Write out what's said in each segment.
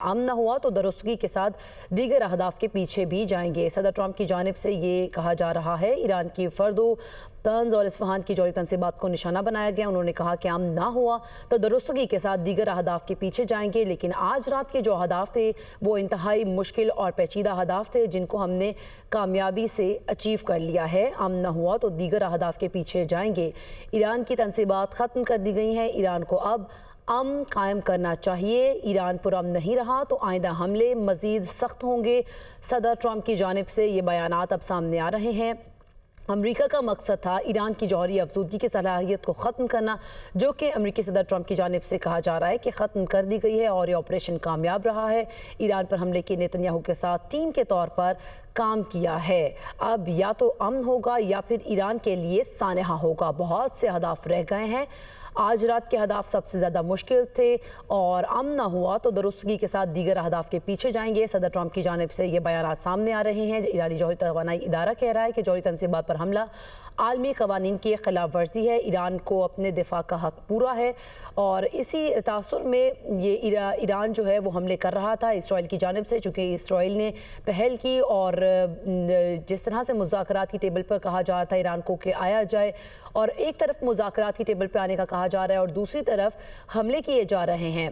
आम न हुआ तो दुरुस्तगी के साथ दीगर अहदाफ के पीछे भी जाएंगे। सदर ट्रंप की जानिब से ये कहा जा रहा है ईरान की फर्दो तंज और इस्फहान की जौहरी तनसीबात को निशाना बनाया गया। उन्होंने कहा कि आम ना हुआ तो दुरुस्तगी के साथ दीगर अहदाफ के पीछे जाएंगे, लेकिन आज रात के जो अहदाफ थे वो इंतहाई मुश्किल और पेचीदा अहदाफ थे जिनको हमने कामयाबी से अचीव कर लिया है। आम ना हुआ तो दीगर अहदाफ के पीछे जाएंगे। ईरान की तनसीबात ख़त्म कर दी गई हैं। ईरान को अब अमन कायम करना चाहिए। ईरान पुरअमन नहीं रहा तो आइंदा हमले मज़ीद सख्त होंगे। सदर ट्रंप की जानिब से ये बयानात अब सामने आ रहे हैं। अमेरिका का मकसद था ईरान की जौहरी अफजूदगी की सलाहियत को ख़त्म करना, जो कि अमेरिकी सदर ट्रंप की जानिब से कहा जा रहा है कि ख़त्म कर दी गई है और ये ऑपरेशन कामयाब रहा है। ईरान पर हमले के नेतन्याहू के साथ टीम के तौर पर काम किया है। अब या तो अमन होगा या फिर ईरान के लिए सानहा होगा। बहुत से अहदाफ रह गए हैं। आज रात के अहदाफ सबसे ज़्यादा मुश्किल थे और अमन ना हुआ तो दुरुस्तगी के साथ दीगर अहदाफ के पीछे जाएंगे। सदर ट्रंप की जानिब से ये बयानात सामने आ रहे हैं। ईरानी जौहरी तवानाई इदारा कह रहा है कि जौहरी तनसीबात पर हमला आलमी कवानीन की खिलाफ वर्जी है। ईरान को अपने दिफा का हक पूरा है और इसी तासुर में ये ईरान जो है वो हमले कर रहा था इसराइल की जानिब से, चूँकि इसराइल ने पहल की और जिस तरह से मुज़ाकरात की टेबल पर कहा जा रहा था ईरान को कि आया जाए, और एक तरफ मुज़ाकरात की टेबल पर आने का कहा जा रहा है और दूसरी तरफ हमले किए जा रहे हैं।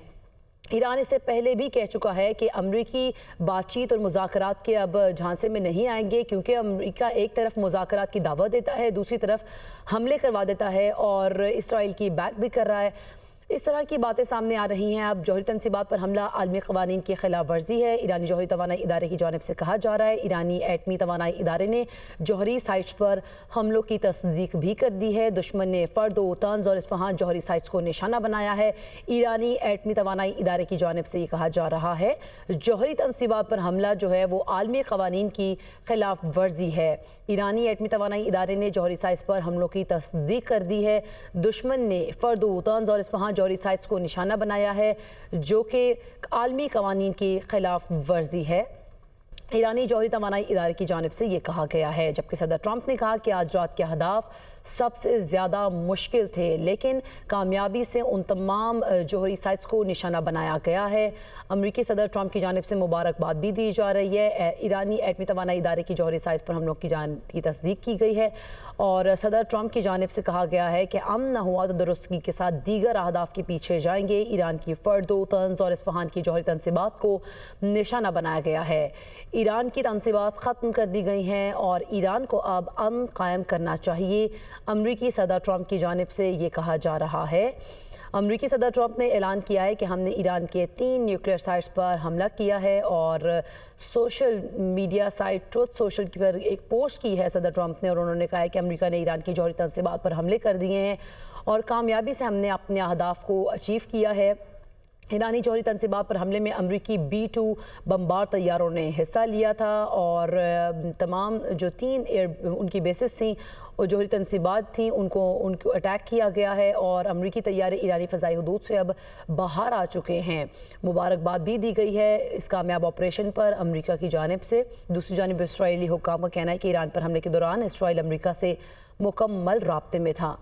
ईरान इससे पहले भी कह चुका है कि अमरीकी बातचीत और मुज़ाकरात के अब झांसे में नहीं आएंगे, क्योंकि अमरीका एक तरफ मुज़ाकरात की दावत देता है, दूसरी तरफ हमले करवा देता है और इसराइल की बैक भी कर रहा है। इस तरह की बातें सामने आ रही हैं। अब जौहरी तनसीबात पर हमला आलमी कवानीन की खिलाफ वर्जी है। ईरानी जौहरी तवानाई इदारे की जानिब से कहा जा रहा है। ईरानी एटमी तवानाई इदारे ने जौहरी साइट्स पर हमलों की तस्दीक भी कर दी है। दुश्मन ने फर्दो तंज और इस्फहान जौहरी साइट्स को निशाना बनाया है। ईरानी एटमी तवानाई इदारे की जानिब से ये कहा जा रहा है जौहरी तनसीबात पर हमला जो है वो आलमी कवानीन की खिलाफ वर्जी है। ईरानी एटमी तवानाई इदारे ने जौहरी साइट्स पर हमलों की तस्दीक कर दी है। दुश्मन ने फर्दो तंज और इस्फहान जौहरी साइट्स को निशाना बनाया है, जो कि आलमी कवानीन की खिलाफ वर्जी है। ईरानी जौहरी तवानाई इदारे की जानिब से ये कहा गया है। जबकि सदर ट्रंप ने कहा कि आज रात के अहदाफ सबसे ज़्यादा मुश्किल थे, लेकिन कामयाबी से उन तमाम जौहरी साइट्स को निशाना बनाया गया है। अमेरिकी सदर ट्रंप की जानिब से मुबारकबाद भी दी जा रही है। ईरानी एटमी तवानाई इदारे की जौहरी साइट्स पर हम लोग की तस्दीक की गई है और सदर ट्रंप की जानिब से कहा गया है कि अमन न हुआ तो दुरुस्तगी के साथ दीगर अहदाफ के पीछे जाएंगे। ईरान की फर्दो तंज और इस्फहान की जौहरी तनसीबात को निशाना बनाया गया है। ईरान की तनसीबात ख़त्म कर दी गई हैं और ईरान को अब अमन कायम करना चाहिए। अमरीकी सदर ट्रंप की जानिब से ये कहा जा रहा है। अमरीकी सदर ट्रंप ने ऐलान किया है कि हमने ईरान के 3 न्यूक्लियर साइट्स पर हमला किया है और social media site truth social पर एक पोस्ट की है सदर ट्रंप ने, और उन्होंने कहा है कि अमेरिका ने ईरान की जौहरी तनसीबात पर हमले कर दिए हैं और कामयाबी से हमने अपने अहदाफ को अचीव किया है। ईरानी जौहरी तनसीबात पर हमले में अमरीकी B-2 बमबार तैयारों ने हिस्सा लिया था और तमाम जो 3 उनकी बेसिस थी और जौहरी तनसीबात थी उनको अटैक किया गया है और अमरीकी तैयारे ईरानी फ़ज़ाई हदूद से अब बाहर आ चुके हैं। मुबारकबाद भी दी गई है इस कामयाब ऑपरेशन पर अमरीका की जानिब से। दूसरी जानिब इसराइली हुक्काम का कहना है कि ईरान पर हमले के दौरान इसराइल अमरीका से मुकम्मल राब्ते में था।